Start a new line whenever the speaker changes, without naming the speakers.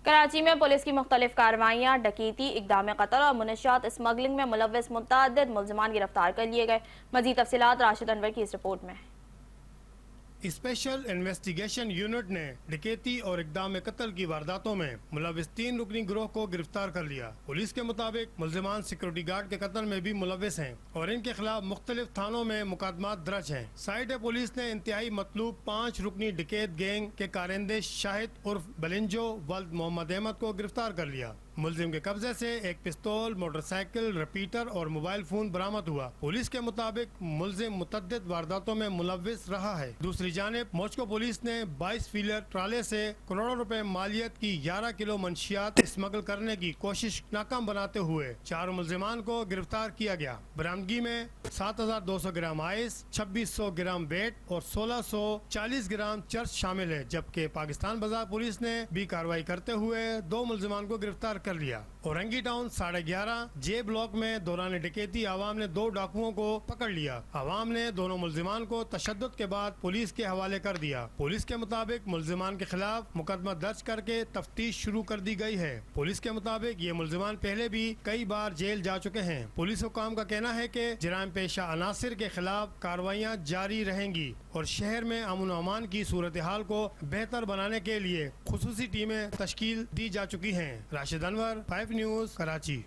کراچی میں پولیس کی مختلف کارروائیاں، ڈکیتی، اقدام قتل اور منشیات اسمگلنگ میں ملوث متعدد ملزمان گرفتار کر لیے گئے۔ مزید تفصیلات راشد انور کی اس رپورٹ میں۔
اسپیشل انویسٹیگیشن یونٹ نے ڈکیتی اور اقدام قتل کی وارداتوں میں ملوث 3 رکنی گروہ کو گرفتار کر لیا۔ پولیس کے مطابق ملزمان سیکورٹی گارڈ کے قتل میں بھی ملوث ہیں اور ان کے خلاف مختلف تھانوں میں مقدمات درج ہیں۔ سائٹ پولیس نے انتہائی مطلوب 5 رکنی ڈکیت گینگ کے کارندے شاہد عرف بلنجو ولد محمد احمد کو گرفتار کر لیا۔ ملزم کے قبضے سے ایک پستول، موٹر سائیکل، ریپیٹر اور موبائل فون برآمد ہوا۔ پولیس کے مطابق ملزم متعدد وارداتوں میں ملوث رہا ہے۔ دوسری جانب موچکو پولیس نے 22 ویلر ٹرالے سے کروڑوں روپے مالیت کی 11 کلو منشیات اسمگل کرنے کی کوشش ناکام بناتے ہوئے 4 ملزمان کو گرفتار کیا گیا۔ برآمدگی میں 7200 گرام آئس، 2600 گرام بیٹ اور 1640 گرام چرس شامل ہے، جبکہ پاکستان بازار پولیس نے بھی کارروائی کرتے ہوئے 2 ملزمان کو گرفتار کر لیا۔ اورنگی ٹاؤن 11:30 جے بلاک میں دوران ڈکیتی عوام نے 2 ڈاکوؤں کو پکڑ لیا۔ عوام نے دونوں ملزمان کو تشدد کے بعد پولیس کے حوالے کر دیا۔ پولیس کے مطابق ملزمان کے خلاف مقدمہ درج کر کے تفتیش شروع کر دی گئی ہے۔ پولیس کے مطابق یہ ملزمان پہلے بھی کئی بار جیل جا چکے ہیں۔ پولیس حکام کا کہنا ہے کہ جرائم پیشہ عناصر کے خلاف کارروائیاں جاری رہیں گی اور شہر میں امن و امان کی صورتحال کو بہتر بنانے کے لیے خصوصی ٹیمیں تشکیل دی جا چکی ہیں۔ راشد انور، 5 نیوز، کراچی۔